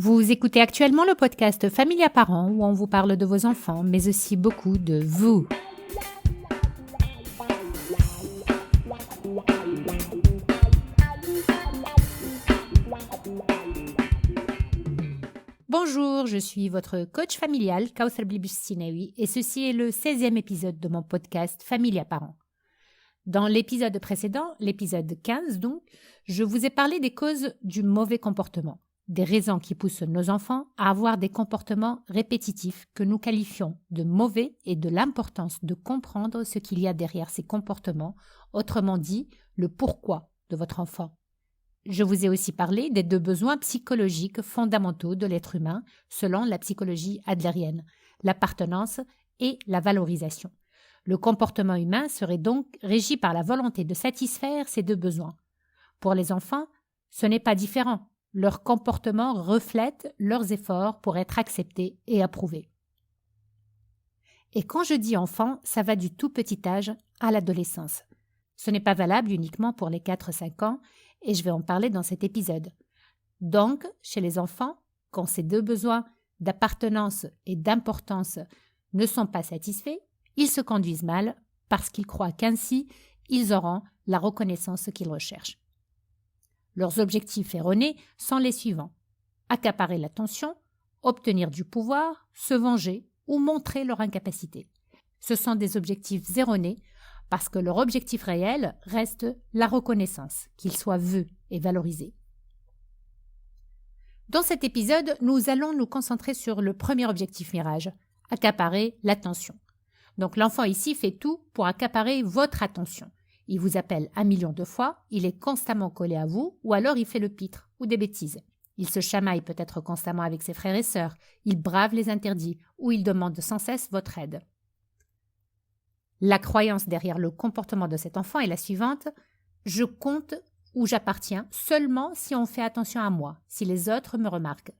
Vous écoutez actuellement le podcast Familia Parents où on vous parle de vos enfants, mais aussi beaucoup de vous. Bonjour, je suis votre coach familial, Kauthar Blibustinewi, et ceci est le 16e épisode de mon podcast Familia Parents. Dans l'épisode précédent, l'épisode 15 donc, je vous ai parlé des causes du mauvais comportement, des raisons qui poussent nos enfants à avoir des comportements répétitifs que nous qualifions de mauvais et de l'importance de comprendre ce qu'il y a derrière ces comportements, autrement dit, le pourquoi de votre enfant. Je vous ai aussi parlé des deux besoins psychologiques fondamentaux de l'être humain selon la psychologie adlérienne, l'appartenance et la valorisation. Le comportement humain serait donc régi par la volonté de satisfaire ces deux besoins. Pour les enfants, ce n'est pas différent. Leur comportement reflète leurs efforts pour être acceptés et approuvés. Et quand je dis enfant, ça va du tout petit âge à l'adolescence. Ce n'est pas valable uniquement pour les 4-5 ans, et je vais en parler dans cet épisode. Donc, chez les enfants, quand ces deux besoins d'appartenance et d'importance ne sont pas satisfaits, ils se conduisent mal parce qu'ils croient qu'ainsi, ils auront la reconnaissance qu'ils recherchent. Leurs objectifs erronés sont les suivants: accaparer l'attention, obtenir du pouvoir, se venger ou montrer leur incapacité. Ce sont des objectifs erronés parce que leur objectif réel reste la reconnaissance, qu'ils soient vus et valorisés. Dans cet épisode, nous allons nous concentrer sur le premier objectif mirage, accaparer l'attention. Donc l'enfant ici fait tout pour accaparer votre attention. Il vous appelle 1 million de fois, il est constamment collé à vous, ou alors il fait le pitre ou des bêtises. Il se chamaille peut-être constamment avec ses frères et sœurs, il brave les interdits, ou il demande sans cesse votre aide. La croyance derrière le comportement de cet enfant est la suivante: je compte ou j'appartiens seulement si on fait attention à moi, si les autres me remarquent.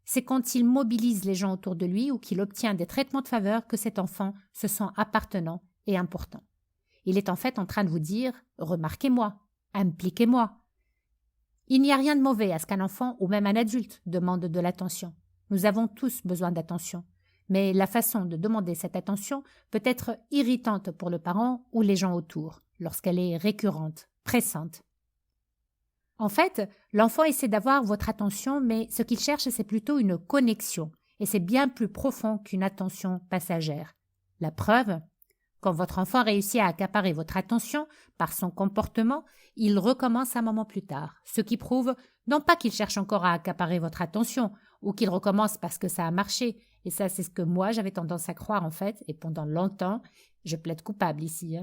C'est quand il mobilise les gens autour de lui ou qu'il obtient des traitements de faveur que cet enfant se sent appartenant et important. Il est en fait en train de vous dire « remarquez-moi, impliquez-moi ». Il n'y a rien de mauvais à ce qu'un enfant ou même un adulte demande de l'attention. Nous avons tous besoin d'attention. Mais la façon de demander cette attention peut être irritante pour le parent ou les gens autour, lorsqu'elle est récurrente, pressante. En fait, l'enfant essaie d'avoir votre attention, mais ce qu'il cherche, c'est plutôt une connexion, et c'est bien plus profond qu'une attention passagère. La preuve, quand votre enfant réussit à accaparer votre attention par son comportement, il recommence un moment plus tard, ce qui prouve non pas qu'il cherche encore à accaparer votre attention, ou qu'il recommence parce que ça a marché, et ça c'est ce que moi j'avais tendance à croire en fait, et pendant longtemps, je plaide coupable ici,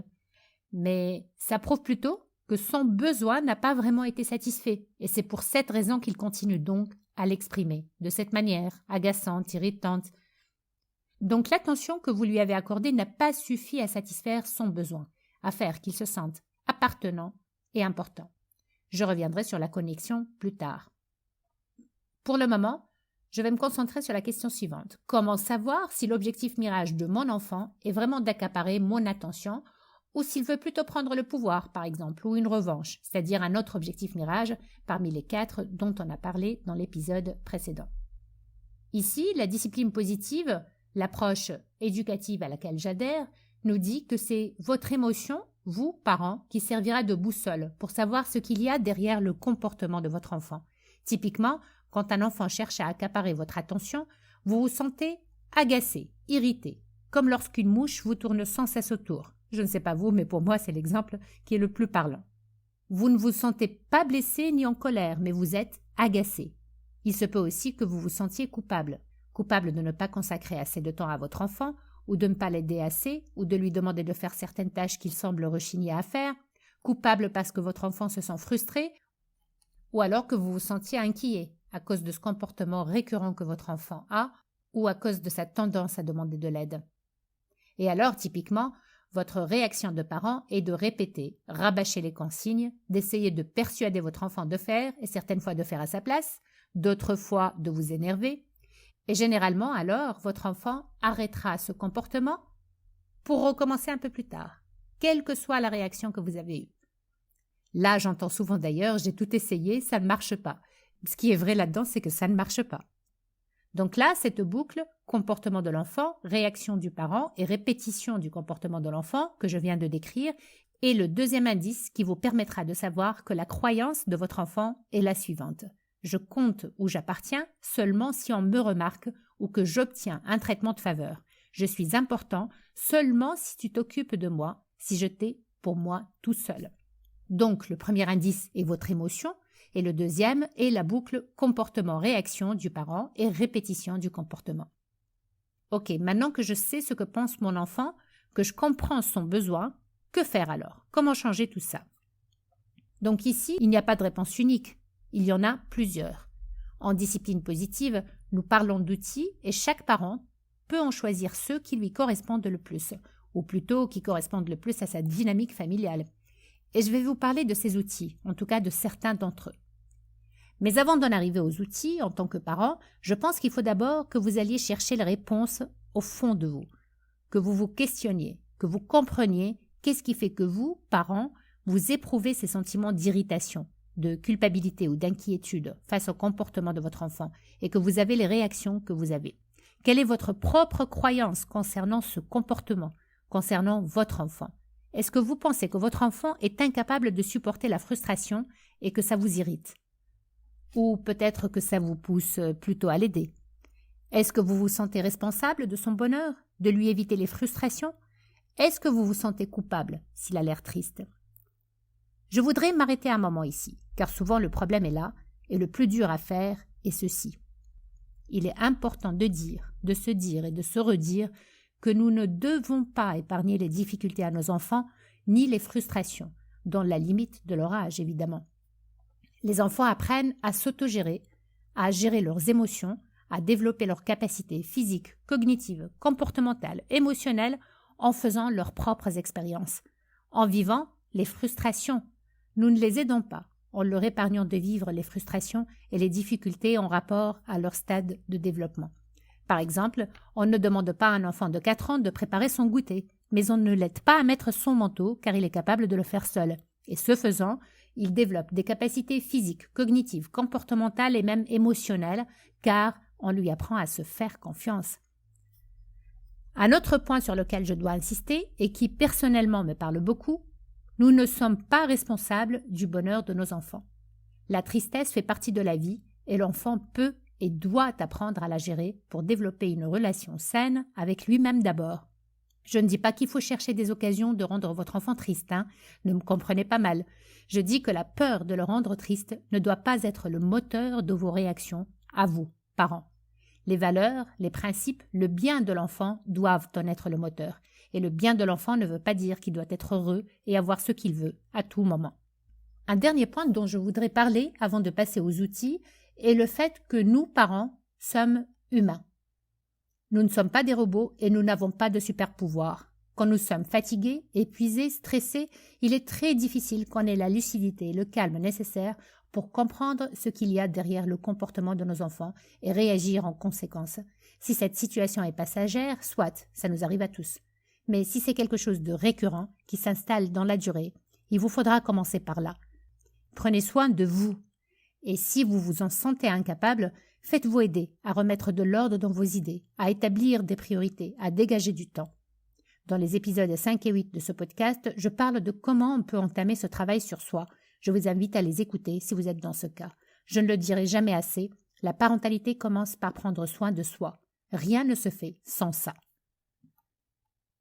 mais ça prouve plutôt que son besoin n'a pas vraiment été satisfait, et c'est pour cette raison qu'il continue donc à l'exprimer, de cette manière, agaçante, irritante. Donc l'attention que vous lui avez accordée n'a pas suffi à satisfaire son besoin, à faire qu'il se sente appartenant et important. Je reviendrai sur la connexion plus tard. Pour le moment, je vais me concentrer sur la question suivante. Comment savoir si l'objectif mirage de mon enfant est vraiment d'accaparer mon attention ou s'il veut plutôt prendre le pouvoir, par exemple, ou une revanche, c'est-à-dire un autre objectif mirage parmi les 4 dont on a parlé dans l'épisode précédent. Ici, la discipline positive, l'approche éducative à laquelle j'adhère, nous dit que c'est votre émotion, vous, parents, qui servira de boussole pour savoir ce qu'il y a derrière le comportement de votre enfant. Typiquement, quand un enfant cherche à accaparer votre attention, vous vous sentez agacé, irrité, comme lorsqu'une mouche vous tourne sans cesse autour. Je ne sais pas vous, mais pour moi, c'est l'exemple qui est le plus parlant. Vous ne vous sentez pas blessé ni en colère, mais vous êtes agacé. Il se peut aussi que vous vous sentiez coupable. Coupable de ne pas consacrer assez de temps à votre enfant, ou de ne pas l'aider assez, ou de lui demander de faire certaines tâches qu'il semble rechigner à faire. Coupable parce que votre enfant se sent frustré, ou alors que vous vous sentiez inquiet à cause de ce comportement récurrent que votre enfant a, ou à cause de sa tendance à demander de l'aide. Et alors, typiquement, votre réaction de parent est de répéter, rabâcher les consignes, d'essayer de persuader votre enfant de faire, et certaines fois de faire à sa place, d'autres fois de vous énerver. Et généralement, alors, votre enfant arrêtera ce comportement pour recommencer un peu plus tard, quelle que soit la réaction que vous avez eue. Là, j'entends souvent d'ailleurs « j'ai tout essayé, ça ne marche pas ». Ce qui est vrai là-dedans, c'est que ça ne marche pas. Donc là, cette boucle, comportement de l'enfant, réaction du parent et répétition du comportement de l'enfant que je viens de décrire, est le deuxième indice qui vous permettra de savoir que la croyance de votre enfant est la suivante. Je compte ou j'appartiens seulement si on me remarque ou que j'obtiens un traitement de faveur. Je suis important seulement si tu t'occupes de moi, si je t'ai pour moi tout seul. Donc le premier indice est votre émotion et le deuxième est la boucle comportement-réaction du parent et répétition du comportement. Ok, maintenant que je sais ce que pense mon enfant, que je comprends son besoin, que faire alors? Comment changer tout ça? Donc ici, il n'y a pas de réponse unique. Il y en a plusieurs. En discipline positive, nous parlons d'outils et chaque parent peut en choisir ceux qui lui correspondent le plus, ou plutôt qui correspondent le plus à sa dynamique familiale. Et je vais vous parler de ces outils, en tout cas de certains d'entre eux. Mais avant d'en arriver aux outils, en tant que parent, je pense qu'il faut d'abord que vous alliez chercher les réponses au fond de vous, que vous vous questionniez, que vous compreniez qu'est-ce qui fait que vous, parents, vous éprouvez ces sentiments d'irritation, de culpabilité ou d'inquiétude face au comportement de votre enfant et que vous avez les réactions que vous avez. Quelle est votre propre croyance concernant ce comportement, concernant votre enfant? Est-ce que vous pensez que votre enfant est incapable de supporter la frustration et que ça vous irrite? Ou peut-être que ça vous pousse plutôt à l'aider? Est-ce que vous vous sentez responsable de son bonheur, de lui éviter les frustrations? Est-ce que vous vous sentez coupable s'il a l'air triste? Je voudrais m'arrêter un moment ici, car souvent le problème est là, et le plus dur à faire est ceci. Il est important de se dire et de se redire que nous ne devons pas épargner les difficultés à nos enfants, ni les frustrations, dans la limite de leur âge évidemment. Les enfants apprennent à s'autogérer, à gérer leurs émotions, à développer leurs capacités physiques, cognitives, comportementales, émotionnelles, en faisant leurs propres expériences, en vivant les frustrations. Nous ne les aidons pas, en leur épargnant de vivre les frustrations et les difficultés en rapport à leur stade de développement. Par exemple, on ne demande pas à un enfant de 4 ans de préparer son goûter, mais on ne l'aide pas à mettre son manteau car il est capable de le faire seul. Et ce faisant, il développe des capacités physiques, cognitives, comportementales et même émotionnelles, car on lui apprend à se faire confiance. Un autre point sur lequel je dois insister, et qui personnellement me parle beaucoup, nous ne sommes pas responsables du bonheur de nos enfants. La tristesse fait partie de la vie et l'enfant peut et doit apprendre à la gérer pour développer une relation saine avec lui-même d'abord. Je ne dis pas qu'il faut chercher des occasions de rendre votre enfant triste, ne me comprenez pas mal. Je dis que la peur de le rendre triste ne doit pas être le moteur de vos réactions, à vous, parents. Les valeurs, les principes, le bien de l'enfant doivent en être le moteur. Et le bien de l'enfant ne veut pas dire qu'il doit être heureux et avoir ce qu'il veut à tout moment. Un dernier point dont je voudrais parler avant de passer aux outils est le fait que nous, parents, sommes humains. Nous ne sommes pas des robots et nous n'avons pas de super pouvoirs. Quand nous sommes fatigués, épuisés, stressés, il est très difficile qu'on ait la lucidité et le calme nécessaires pour comprendre ce qu'il y a derrière le comportement de nos enfants et réagir en conséquence. Si cette situation est passagère, soit, ça nous arrive à tous. Mais si c'est quelque chose de récurrent, qui s'installe dans la durée, il vous faudra commencer par là. Prenez soin de vous. Et si vous vous en sentez incapable, faites-vous aider à remettre de l'ordre dans vos idées, à établir des priorités, à dégager du temps. Dans les épisodes 5 et 8 de ce podcast, je parle de comment on peut entamer ce travail sur soi. Je vous invite à les écouter si vous êtes dans ce cas. Je ne le dirai jamais assez, la parentalité commence par prendre soin de soi. Rien ne se fait sans ça.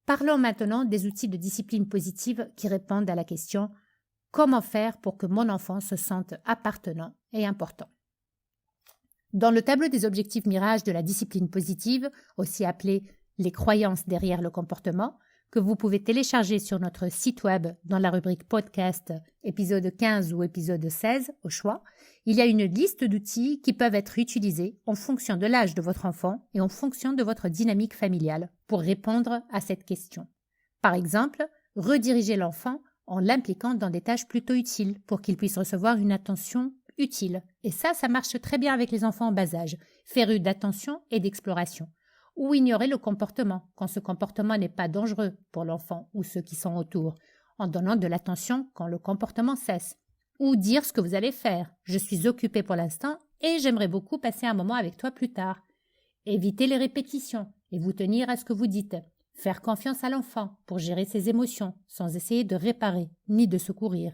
Parlons maintenant des outils de discipline positive qui répondent à la question « Comment faire pour que mon enfant se sente appartenant et important ?» Dans le tableau des objectifs mirages de la discipline positive, aussi appelé « Les croyances derrière le comportement », que vous pouvez télécharger sur notre site web dans la rubrique podcast épisode 15 ou épisode 16 au choix, il y a une liste d'outils qui peuvent être utilisés en fonction de l'âge de votre enfant et en fonction de votre dynamique familiale pour répondre à cette question. Par exemple, rediriger l'enfant en l'impliquant dans des tâches plutôt utiles pour qu'il puisse recevoir une attention utile. Et ça marche très bien avec les enfants en bas âge, férus d'attention et d'exploration. Ou ignorer le comportement, quand ce comportement n'est pas dangereux pour l'enfant ou ceux qui sont autour, en donnant de l'attention quand le comportement cesse. Ou dire ce que vous allez faire. Je suis occupé pour l'instant et j'aimerais beaucoup passer un moment avec toi plus tard. Évitez les répétitions et vous tenir à ce que vous dites. Faire confiance à l'enfant pour gérer ses émotions sans essayer de réparer ni de secourir.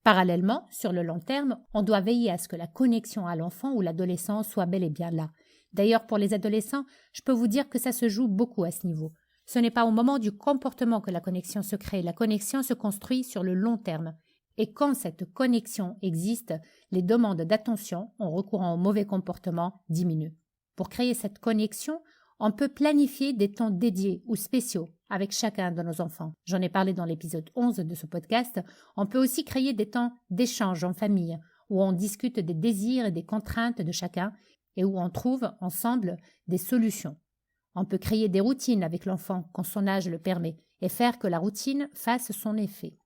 Parallèlement, sur le long terme, on doit veiller à ce que la connexion à l'enfant ou l'adolescent soit bel et bien là. D'ailleurs, pour les adolescents, je peux vous dire que ça se joue beaucoup à ce niveau. Ce n'est pas au moment du comportement que la connexion se crée, la connexion se construit sur le long terme. Et quand cette connexion existe, les demandes d'attention en recourant au mauvais comportement diminuent. Pour créer cette connexion, on peut planifier des temps dédiés ou spéciaux avec chacun de nos enfants. J'en ai parlé dans l'épisode 11 de ce podcast. On peut aussi créer des temps d'échange en famille où on discute des désirs et des contraintes de chacun et où on trouve ensemble des solutions. On peut créer des routines avec l'enfant quand son âge le permet et faire que la routine fasse son effet.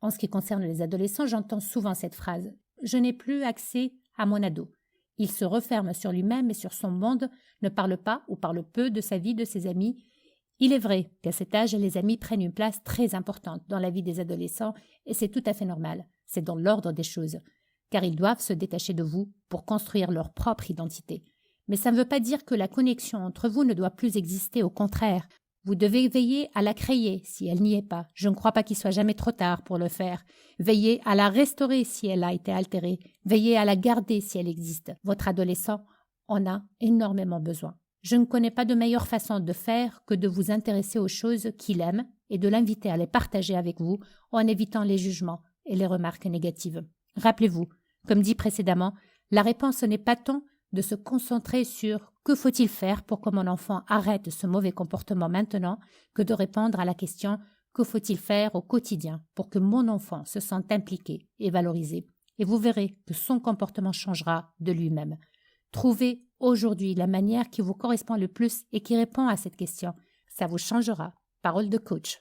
En ce qui concerne les adolescents, j'entends souvent cette phrase « Je n'ai plus accès à mon ado ». Il se referme sur lui-même et sur son monde, ne parle pas ou parle peu de sa vie, de ses amis. Il est vrai qu'à cet âge, les amis prennent une place très importante dans la vie des adolescents et c'est tout à fait normal. C'est dans l'ordre des choses, car ils doivent se détacher de vous pour construire leur propre identité. Mais ça ne veut pas dire que la connexion entre vous ne doit plus exister, au contraire. Vous devez veiller à la créer si elle n'y est pas. Je ne crois pas qu'il soit jamais trop tard pour le faire. Veillez à la restaurer si elle a été altérée. Veillez à la garder si elle existe. Votre adolescent en a énormément besoin. Je ne connais pas de meilleure façon de faire que de vous intéresser aux choses qu'il aime et de l'inviter à les partager avec vous en évitant les jugements et les remarques négatives. Rappelez-vous, comme dit précédemment, la réponse n'est pas tant de se concentrer sur « que faut-il faire pour que mon enfant arrête ce mauvais comportement maintenant ?» que de répondre à la question « que faut-il faire au quotidien pour que mon enfant se sente impliqué et valorisé ?» Et vous verrez que son comportement changera de lui-même. Trouvez aujourd'hui la manière qui vous correspond le plus et qui répond à cette question. Ça vous changera. Parole de coach.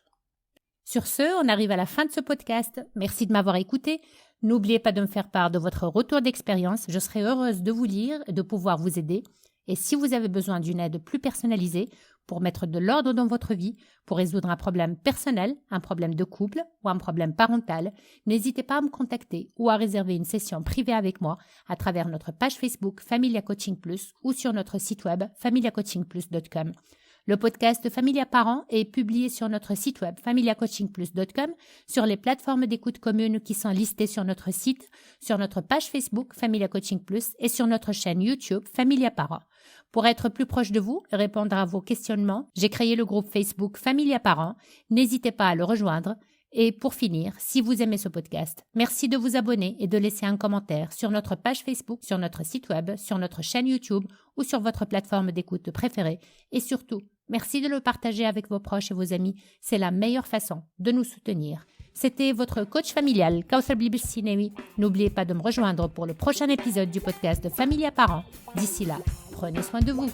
Sur ce, on arrive à la fin de ce podcast. Merci de m'avoir écouté. N'oubliez pas de me faire part de votre retour d'expérience. Je serai heureuse de vous lire et de pouvoir vous aider. Et si vous avez besoin d'une aide plus personnalisée pour mettre de l'ordre dans votre vie, pour résoudre un problème personnel, un problème de couple ou un problème parental, n'hésitez pas à me contacter ou à réserver une session privée avec moi à travers notre page Facebook Familia Coaching Plus ou sur notre site web familiacoachingplus.com. Le podcast Familia Parents est publié sur notre site web familiacoachingplus.com, sur les plateformes d'écoute communes qui sont listées sur notre site, sur notre page Facebook Familia Coaching Plus et sur notre chaîne YouTube Familia Parents. Pour être plus proche de vous et répondre à vos questionnements, j'ai créé le groupe Facebook Familia Parents. N'hésitez pas à le rejoindre. Et pour finir, si vous aimez ce podcast, merci de vous abonner et de laisser un commentaire sur notre page Facebook, sur notre site web, sur notre chaîne YouTube ou sur votre plateforme d'écoute préférée. Et surtout, merci de le partager avec vos proches et vos amis. C'est la meilleure façon de nous soutenir. C'était votre coach familial, Kauthar Bibi-Sinewi. N'oubliez pas de me rejoindre pour le prochain épisode du podcast de Familia Parents. D'ici là, prenez soin de vous.